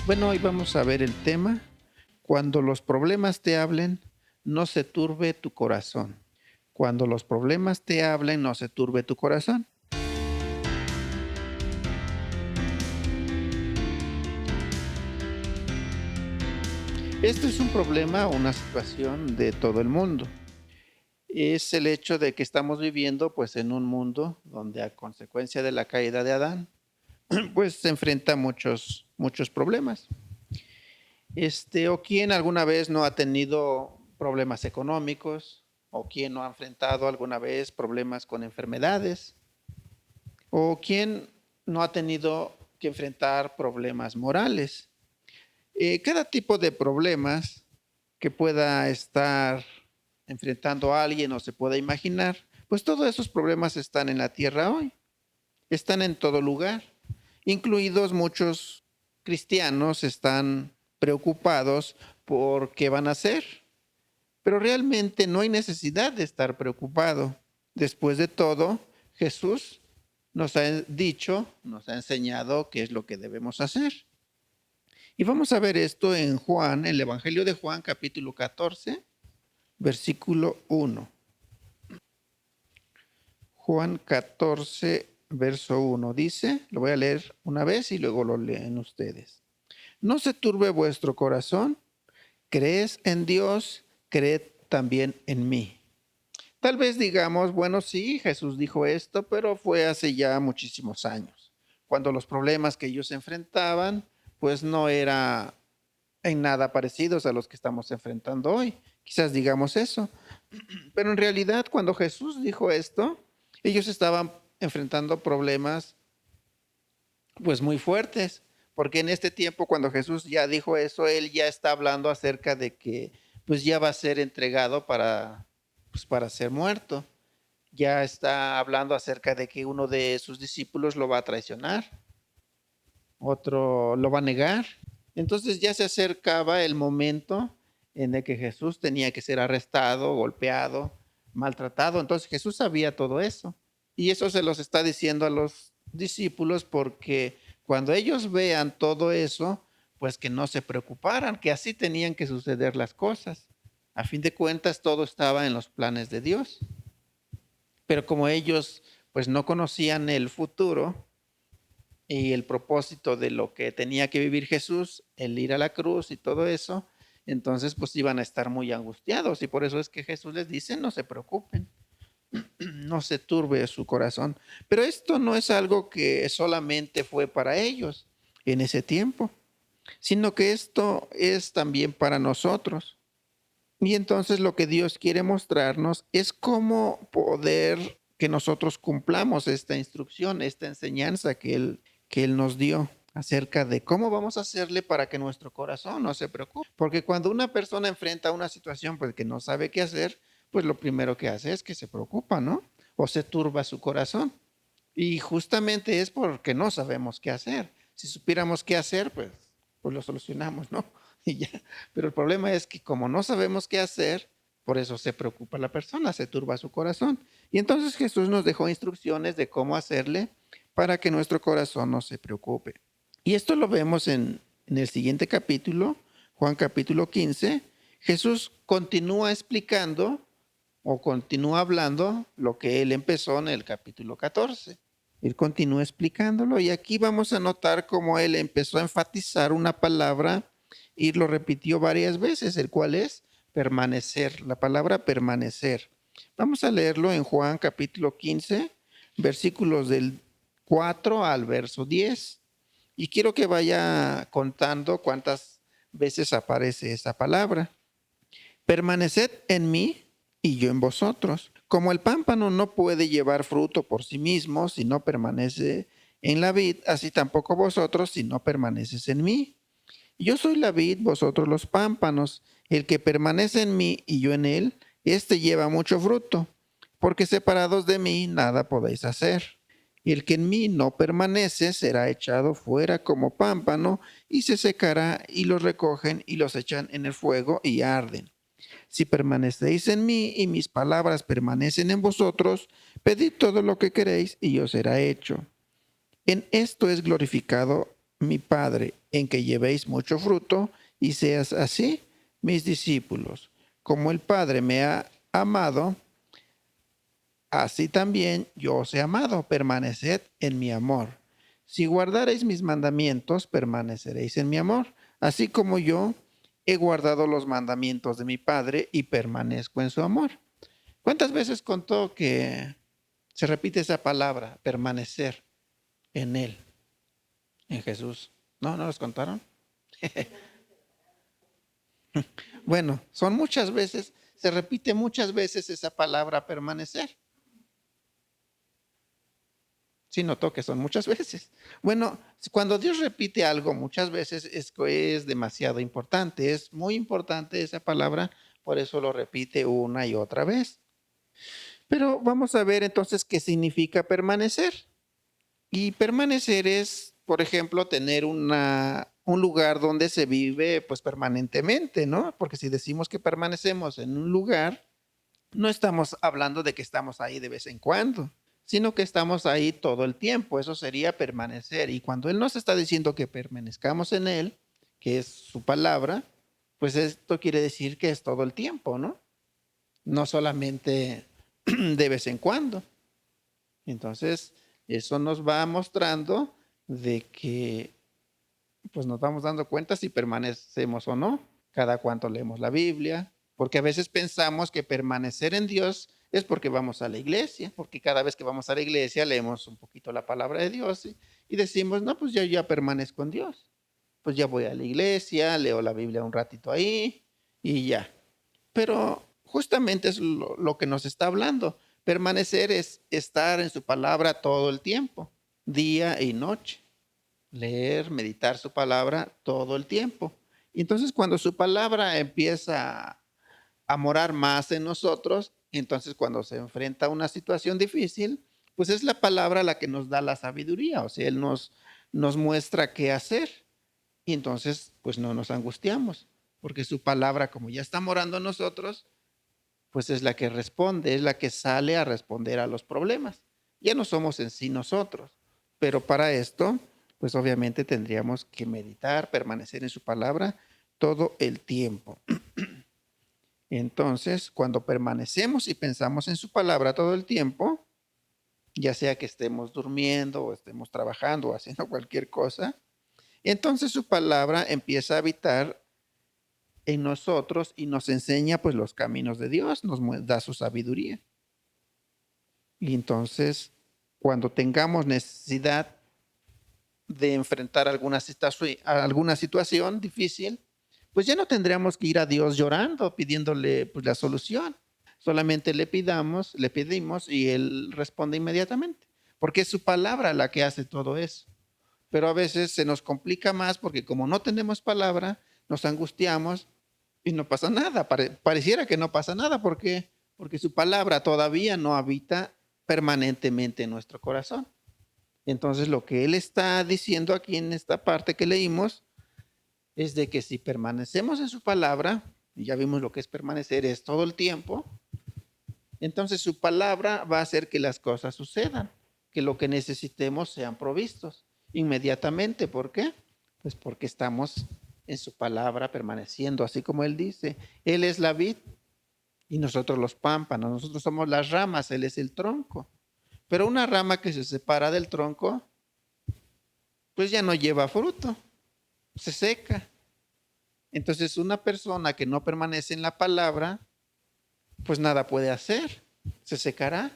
Bueno, hoy vamos a ver el tema, cuando los problemas te hablen, no se turbe tu corazón. Cuando los problemas te hablen, no se turbe tu corazón. Esto es un problema o una situación de todo el mundo. Es el hecho de que estamos viviendo pues en un mundo donde a consecuencia de la caída de Adán, pues se enfrenta a muchos problemas. O quién alguna vez no ha tenido problemas económicos, o quién no ha enfrentado alguna vez problemas con enfermedades, o quién no ha tenido que enfrentar problemas morales. Cada tipo de problemas que pueda estar enfrentando a alguien o se pueda imaginar, pues todos esos problemas están en la tierra hoy, están en todo lugar, incluidos muchos cristianos están preocupados por qué van a hacer, pero realmente no hay necesidad de estar preocupado. Después de todo, Jesús nos ha dicho, nos ha enseñado qué es lo que debemos hacer. Y vamos a ver esto en Juan, el Evangelio de Juan, capítulo 14, versículo 1. Juan 14, verso 1 dice, lo voy a leer una vez y luego lo leen ustedes. No se turbe vuestro corazón, crees en Dios, creed también en mí. Tal vez digamos, bueno, sí, Jesús dijo esto, pero fue hace ya muchísimos años, cuando los problemas que ellos enfrentaban, pues no era en nada parecidos a los que estamos enfrentando hoy. Quizás digamos eso, pero en realidad cuando Jesús dijo esto, ellos estaban enfrentando problemas pues muy fuertes, porque en este tiempo cuando Jesús ya dijo eso, él ya está hablando acerca de que pues ya va a ser entregado para ser muerto. Ya está hablando acerca de que uno de sus discípulos lo va a traicionar, otro lo va a negar. Entonces ya se acercaba el momento en el que Jesús tenía que ser arrestado, golpeado, maltratado. Entonces Jesús sabía todo eso. Y eso se los está diciendo a los discípulos porque cuando ellos vean todo eso, pues que no se preocuparan, que así tenían que suceder las cosas. A fin de cuentas, todo estaba en los planes de Dios. Pero como ellos pues no conocían el futuro y el propósito de lo que tenía que vivir Jesús, el ir a la cruz y todo eso, entonces pues iban a estar muy angustiados y por eso es que Jesús les dice, no se preocupen, no se turbe su corazón. Pero esto no es algo que solamente fue para ellos en ese tiempo, sino que esto es también para nosotros. Y entonces lo que Dios quiere mostrarnos es cómo poder que nosotros cumplamos esta instrucción, esta enseñanza que Él nos dio acerca de cómo vamos a hacerle para que nuestro corazón no se preocupe. Porque cuando una persona enfrenta una situación pues, que no sabe qué hacer, pues lo primero que hace es que se preocupa, ¿no? O se turba su corazón. Y justamente es porque no sabemos qué hacer. Si supiéramos qué hacer, pues lo solucionamos, ¿no? Y ya. Pero el problema es que como no sabemos qué hacer, por eso se preocupa la persona, se turba su corazón. Y entonces Jesús nos dejó instrucciones de cómo hacerle para que nuestro corazón no se preocupe. Y esto lo vemos en el siguiente capítulo, Juan capítulo 15. Jesús continúa explicando o continúa hablando lo que él empezó en el capítulo 14. Él continúa explicándolo y aquí vamos a notar cómo él empezó a enfatizar una palabra y lo repitió varias veces, el cual es permanecer, la palabra permanecer. Vamos a leerlo en Juan capítulo 15, versículos del 4 al verso 10. Y quiero que vaya contando cuántas veces aparece esa palabra. Permaneced en mí y yo en vosotros. Como el pámpano no puede llevar fruto por sí mismo si no permanece en la vid, así tampoco vosotros si no permaneces en mí. Yo soy la vid, vosotros los pámpanos. El que permanece en mí y yo en él, éste lleva mucho fruto, porque separados de mí nada podéis hacer. Y el que en mí no permanece será echado fuera como pámpano y se secará y los recogen y los echan en el fuego y arden. Si permanecéis en mí y mis palabras permanecen en vosotros, pedid todo lo que queréis y os será hecho. En esto es glorificado mi Padre, en que llevéis mucho fruto y seas así mis discípulos. Como el Padre me ha amado, así también yo os he amado. Permaneced en mi amor. Si guardareis mis mandamientos, permaneceréis en mi amor, así como yo he guardado los mandamientos de mi Padre y permanezco en su amor. ¿Cuántas veces contó que se repite esa palabra, permanecer en Él, en Jesús? ¿No los contaron? Bueno, son muchas veces, se repite muchas veces esa palabra permanecer. Sí, notó que son muchas veces. Bueno, cuando Dios repite algo muchas veces es que es demasiado importante, es muy importante esa palabra, por eso lo repite una y otra vez. Pero vamos a ver entonces qué significa permanecer. Y permanecer es, por ejemplo, tener un lugar donde se vive pues permanentemente, ¿no? Porque si decimos que permanecemos en un lugar, no estamos hablando de que estamos ahí de vez en cuando, sino que estamos ahí todo el tiempo. Eso sería permanecer. Y cuando Él nos está diciendo que permanezcamos en Él, que es su palabra, pues esto quiere decir que es todo el tiempo, ¿no? No solamente de vez en cuando. Entonces, eso nos va mostrando de que pues nos vamos dando cuenta si permanecemos o no, cada cuánto leemos la Biblia, porque a veces pensamos que permanecer en Dios es porque vamos a la iglesia, porque cada vez que vamos a la iglesia leemos un poquito la palabra de Dios y decimos, no, pues yo ya permanezco en Dios, pues ya voy a la iglesia, leo la Biblia un ratito ahí y ya. Pero justamente es lo que nos está hablando. Permanecer es estar en su palabra todo el tiempo, día y noche. Leer, meditar su palabra todo el tiempo. Y entonces cuando su palabra empieza a morar más en nosotros, entonces cuando se enfrenta a una situación difícil, pues es la palabra la que nos da la sabiduría, o sea, Él nos muestra qué hacer. Y entonces, pues no nos angustiamos, porque su palabra, como ya está morando en nosotros, pues es la que responde, es la que sale a responder a los problemas. Ya no somos en sí nosotros, pero para esto, pues obviamente tendríamos que meditar, permanecer en su palabra todo el tiempo. Entonces, cuando permanecemos y pensamos en su palabra todo el tiempo, ya sea que estemos durmiendo o estemos trabajando o haciendo cualquier cosa, entonces su palabra empieza a habitar en nosotros y nos enseña pues los caminos de Dios, nos da su sabiduría. Y entonces, cuando tengamos necesidad de enfrentar alguna situación difícil, pues ya no tendríamos que ir a Dios llorando, pidiéndole pues la solución. Solamente le pedimos y Él responde inmediatamente, porque es su palabra la que hace todo eso. Pero a veces se nos complica más porque como no tenemos palabra, nos angustiamos y no pasa nada. Pareciera que no pasa nada porque su palabra todavía no habita permanentemente en nuestro corazón. Entonces lo que Él está diciendo aquí en esta parte que leímos es de que si permanecemos en su palabra, y ya vimos lo que es permanecer, es todo el tiempo, entonces su palabra va a hacer que las cosas sucedan, que lo que necesitemos sean provistos inmediatamente. ¿Por qué? Pues porque estamos en su palabra permaneciendo, así como Él dice, Él es la vid y nosotros los pámpanos, nosotros somos las ramas, Él es el tronco. Pero una rama que se separa del tronco, pues ya no lleva fruto, se seca. Entonces una persona que no permanece en la palabra, pues nada puede hacer, se secará.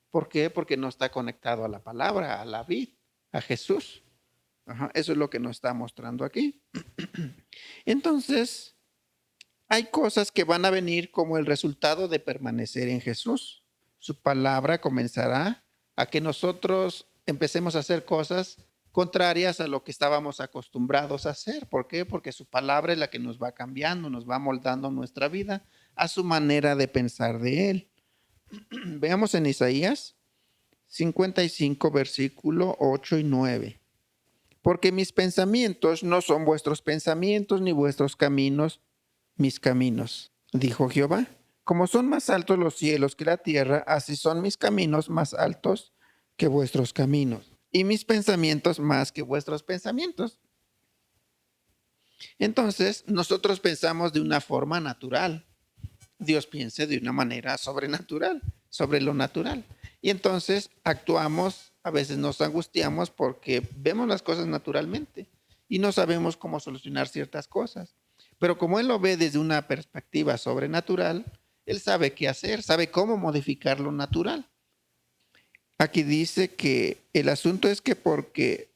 ¿Por qué? Porque no está conectado a la palabra, a la vid, a Jesús. Ajá, eso es lo que nos está mostrando aquí. Entonces, hay cosas que van a venir como el resultado de permanecer en Jesús. Su palabra comenzará a que nosotros empecemos a hacer cosas contrarias a lo que estábamos acostumbrados a hacer. ¿Por qué? Porque su palabra es la que nos va cambiando, nos va moldando nuestra vida a su manera de pensar de Él. Veamos en Isaías 55, versículo 8 y 9. Porque mis pensamientos no son vuestros pensamientos, ni vuestros caminos mis caminos, dijo Jehová. Como son más altos los cielos que la tierra, así son mis caminos más altos que vuestros caminos. y mis pensamientos más que vuestros pensamientos. Entonces, nosotros pensamos de una forma natural. Dios piensa de una manera sobrenatural, sobre lo natural. Y entonces actuamos, a veces nos angustiamos porque vemos las cosas naturalmente y no sabemos cómo solucionar ciertas cosas. Pero como Él lo ve desde una perspectiva sobrenatural, Él sabe qué hacer, sabe cómo modificar lo natural. Aquí dice que el asunto es que porque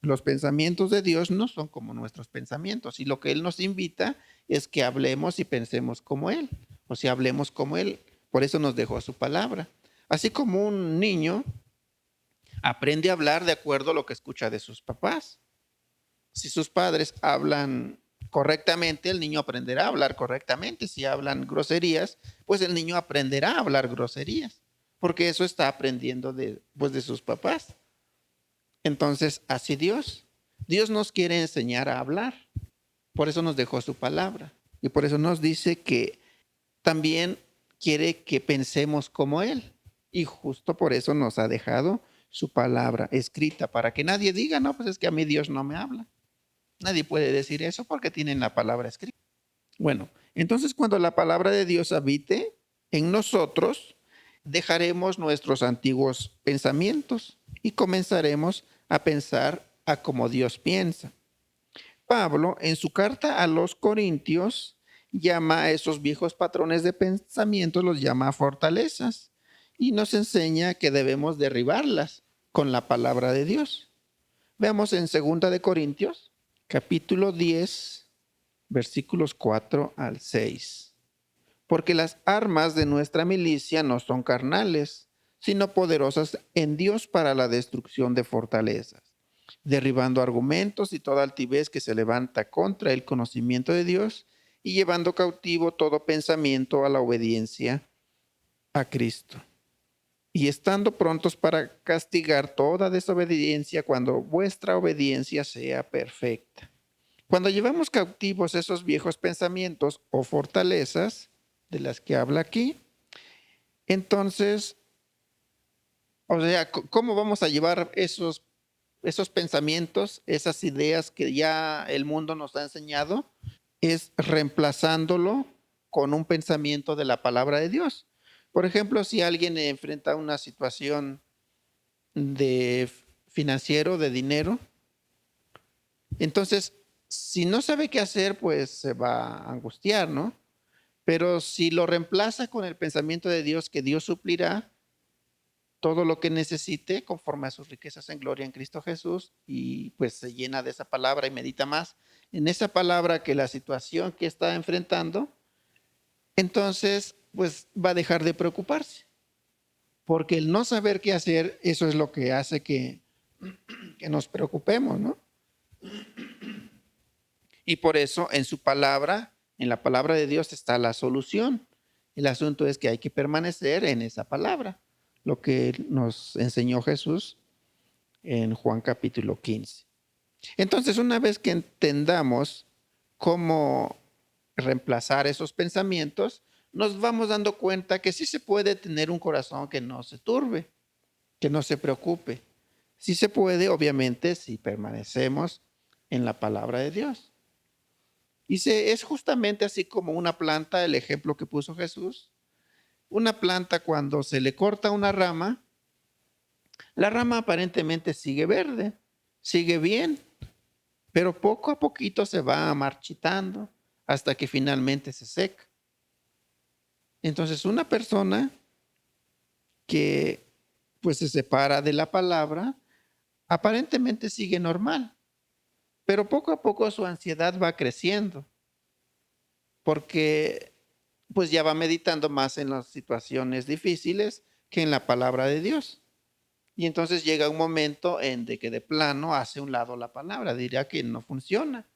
los pensamientos de Dios no son como nuestros pensamientos y lo que Él nos invita es que hablemos y pensemos como Él, o sea, hablemos como Él. Por eso nos dejó su palabra. Así como un niño aprende a hablar de acuerdo a lo que escucha de sus papás. Si sus padres hablan correctamente, el niño aprenderá a hablar correctamente. Si hablan groserías, pues el niño aprenderá a hablar groserías, porque eso está aprendiendo de sus papás. Entonces, así Dios. Dios nos quiere enseñar a hablar. Por eso nos dejó su palabra. Y por eso nos dice que también quiere que pensemos como Él. Y justo por eso nos ha dejado su palabra escrita, para que nadie diga, no, pues es que a mí Dios no me habla. Nadie puede decir eso porque tienen la palabra escrita. Bueno, entonces cuando la palabra de Dios habite en nosotros, dejaremos nuestros antiguos pensamientos y comenzaremos a pensar a como Dios piensa. Pablo, en su carta a los Corintios, llama a esos viejos patrones de pensamiento, los llama fortalezas y nos enseña que debemos derribarlas con la palabra de Dios. Veamos en 2 de Corintios, capítulo 10, versículos 4 al 6. Porque las armas de nuestra milicia no son carnales, sino poderosas en Dios para la destrucción de fortalezas, derribando argumentos y toda altivez que se levanta contra el conocimiento de Dios y llevando cautivo todo pensamiento a la obediencia a Cristo. Y estando prontos para castigar toda desobediencia cuando vuestra obediencia sea perfecta. Cuando llevamos cautivos esos viejos pensamientos o fortalezas de las que habla aquí, entonces, o sea, ¿cómo vamos a llevar esos pensamientos, esas ideas que ya el mundo nos ha enseñado? Es reemplazándolo con un pensamiento de la palabra de Dios. Por ejemplo, si alguien enfrenta una situación de financiero, de dinero, entonces, si no sabe qué hacer, pues se va a angustiar, ¿no? Pero si lo reemplaza con el pensamiento de Dios, que Dios suplirá todo lo que necesite conforme a sus riquezas en gloria en Cristo Jesús, y pues se llena de esa palabra y medita más en esa palabra que la situación que está enfrentando, entonces pues va a dejar de preocuparse, porque el no saber qué hacer, eso es lo que hace que nos preocupemos, ¿no? Y por eso en su palabra, en la palabra de Dios está la solución. El asunto es que hay que permanecer en esa palabra, lo que nos enseñó Jesús en Juan capítulo 15. Entonces, una vez que entendamos cómo reemplazar esos pensamientos, nos vamos dando cuenta que sí se puede tener un corazón que no se turbe, que no se preocupe. Sí se puede, obviamente, si permanecemos en la palabra de Dios. Y es justamente así como una planta, el ejemplo que puso Jesús. Una planta cuando se le corta una rama, la rama aparentemente sigue verde, sigue bien, pero poco a poquito se va marchitando hasta que finalmente se seca. Entonces una persona que pues se separa de la palabra, aparentemente sigue normal, pero poco a poco su ansiedad va creciendo, porque pues ya va meditando más en las situaciones difíciles que en la palabra de Dios. Y entonces llega un momento en de que de plano hace un lado la palabra, diría que no funciona.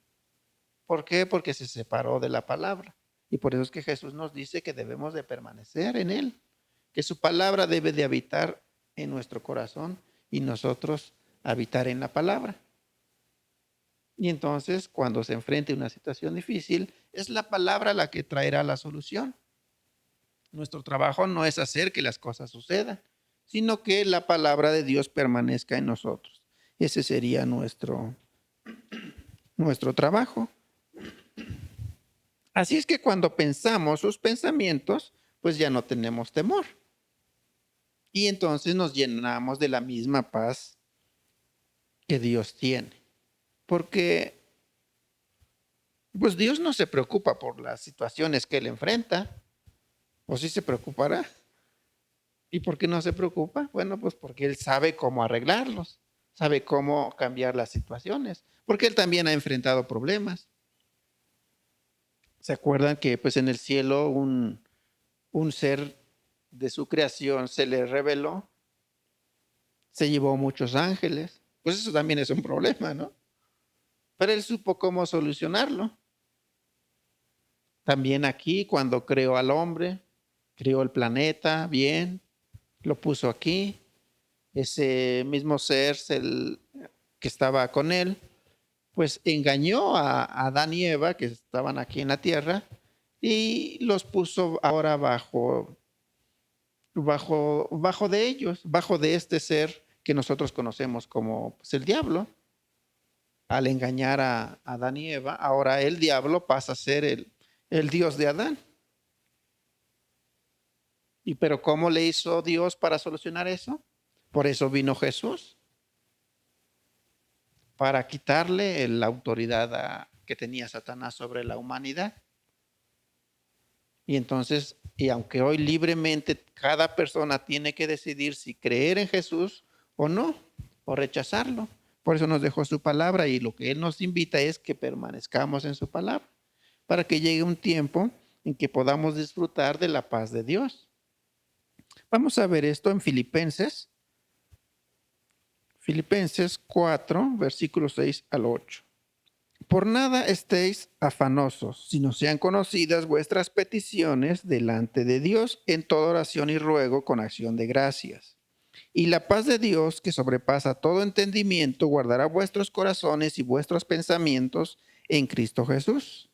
¿Por qué? Porque se separó de la palabra. Y por eso es que Jesús nos dice que debemos de permanecer en Él, que su palabra debe de habitar en nuestro corazón y nosotros habitar en la palabra. Y entonces, cuando se enfrente a una situación difícil, es la palabra la que traerá la solución. Nuestro trabajo no es hacer que las cosas sucedan, sino que la palabra de Dios permanezca en nosotros. Ese sería nuestro trabajo. Así es que cuando pensamos sus pensamientos, pues ya no tenemos temor. Y entonces nos llenamos de la misma paz que Dios tiene. Porque pues Dios no se preocupa por las situaciones que Él enfrenta. ¿O sí se preocupará? ¿Y por qué no se preocupa? Bueno, pues porque Él sabe cómo arreglarlos, sabe cómo cambiar las situaciones, porque Él también ha enfrentado problemas. ¿Se acuerdan que pues en el cielo un ser de su creación se le reveló? Se llevó muchos ángeles. Pues eso también es un problema, ¿no? Pero Él supo cómo solucionarlo. También aquí, cuando creó al hombre, creó el planeta, bien, lo puso aquí. Ese mismo ser que estaba con él, pues engañó a Adán y Eva, que estaban aquí en la tierra, y los puso ahora bajo de ellos, bajo de este ser que nosotros conocemos como pues, el diablo. Al engañar a Adán y Eva, ahora el diablo pasa a ser el Dios de Adán. ¿Y pero cómo le hizo Dios para solucionar eso? Por eso vino Jesús, para quitarle la autoridad que tenía Satanás sobre la humanidad. Y entonces, y aunque hoy libremente cada persona tiene que decidir si creer en Jesús o no, o rechazarlo. Por eso nos dejó su palabra y lo que Él nos invita es que permanezcamos en su palabra, para que llegue un tiempo en que podamos disfrutar de la paz de Dios. Vamos a ver esto en Filipenses 4, versículos 6 al 8. Por nada estéis afanosos, sino sean conocidas vuestras peticiones delante de Dios en toda oración y ruego con acción de gracias. Y la paz de Dios, que sobrepasa todo entendimiento, guardará vuestros corazones y vuestros pensamientos en Cristo Jesús.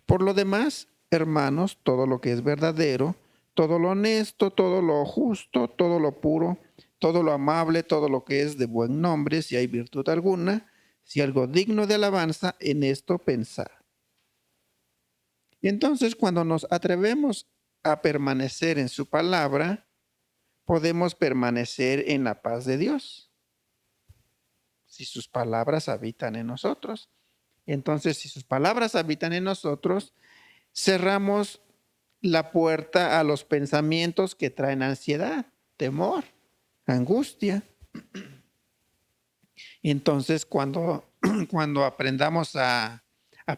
Por lo demás, hermanos, todo lo que es verdadero, todo lo honesto, todo lo justo, todo lo puro, todo lo amable, todo lo que es de buen nombre, si hay virtud alguna, si algo digno de alabanza, en esto pensar. Y entonces cuando nos atrevemos a permanecer en su palabra, podemos permanecer en la paz de Dios. Si sus palabras habitan en nosotros. Entonces, si sus palabras habitan en nosotros, cerramos la puerta a los pensamientos que traen ansiedad, temor, angustia. Entonces, cuando aprendamos a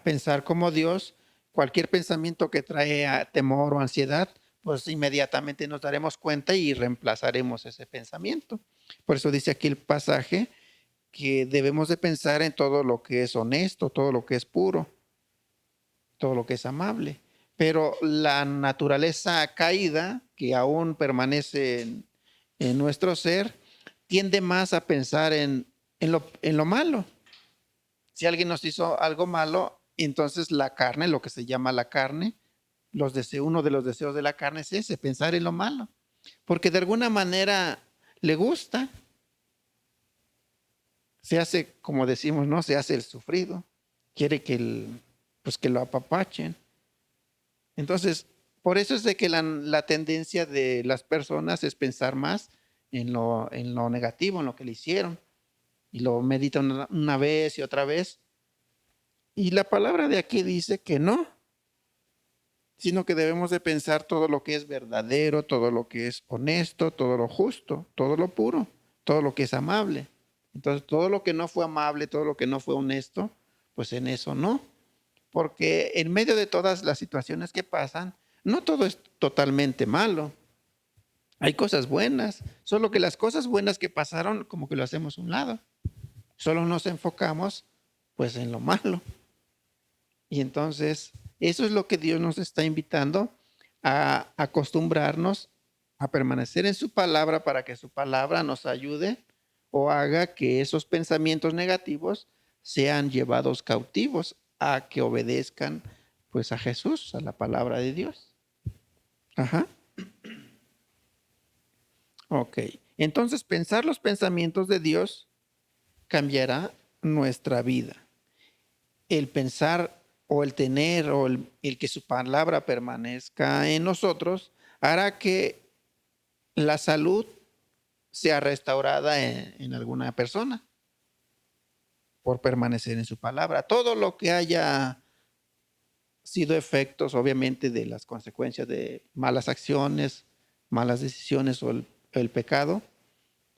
pensar como Dios, cualquier pensamiento que trae temor o ansiedad, pues inmediatamente nos daremos cuenta y reemplazaremos ese pensamiento. Por eso dice aquí el pasaje que debemos de pensar en todo lo que es honesto, todo lo que es puro, todo lo que es amable. Pero la naturaleza caída, que aún permanece en nuestro ser, tiende más a pensar en lo malo. Si alguien nos hizo algo malo, entonces la carne, lo que se llama la carne, uno de los deseos de la carne es ese, pensar en lo malo. Porque de alguna manera le gusta. Se hace, como decimos, ¿no? Se hace el sufrido. Quiere pues que lo apapachen. Entonces, por eso es de que la tendencia de las personas es pensar más en lo negativo, en lo que le hicieron. Y lo meditan una vez y otra vez. Y la palabra de aquí dice que no, sino que debemos de pensar todo lo que es verdadero, todo lo que es honesto, todo lo justo, todo lo puro, todo lo que es amable. Entonces, todo lo que no fue amable, todo lo que no fue honesto, pues en eso no. Porque en medio de todas las situaciones que pasan, no todo es totalmente malo. Hay cosas buenas, solo que las cosas buenas que pasaron como que lo hacemos a un lado. Solo nos enfocamos pues en lo malo. Y entonces eso es lo que Dios nos está invitando a acostumbrarnos a permanecer en su palabra para que su palabra nos ayude o haga que esos pensamientos negativos sean llevados cautivos a que obedezcan pues a Jesús, a la palabra de Dios. Ajá. Ok. Entonces, pensar los pensamientos de Dios cambiará nuestra vida. El pensar o el tener o el que su palabra permanezca en nosotros hará que la salud sea restaurada en alguna persona por permanecer en su palabra. Todo lo que haya sido efectos, obviamente, de las consecuencias de malas acciones, malas decisiones o el pecado,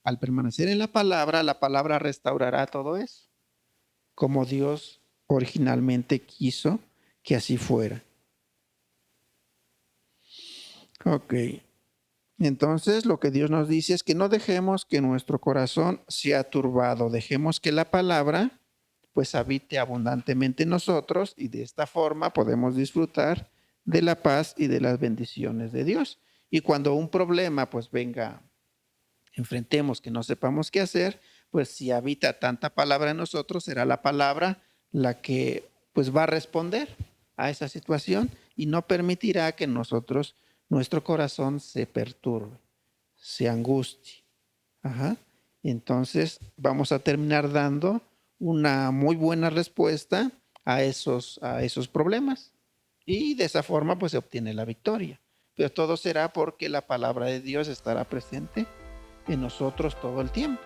al permanecer en la palabra restaurará todo eso, como Dios originalmente quiso que así fuera. Ok. Entonces, lo que Dios nos dice es que no dejemos que nuestro corazón sea turbado, dejemos que la palabra pues habite abundantemente en nosotros y de esta forma podemos disfrutar de la paz y de las bendiciones de Dios. Y cuando un problema pues venga, enfrentemos que no sepamos qué hacer, pues si habita tanta palabra en nosotros, será la palabra la que pues va a responder a esa situación y no permitirá que nosotros, nuestro corazón se perturbe, se angustie. Ajá. Entonces vamos a terminar dando una muy buena respuesta a esos problemas. Y de esa forma pues se obtiene la victoria. Pero todo será porque la palabra de Dios estará presente en nosotros todo el tiempo.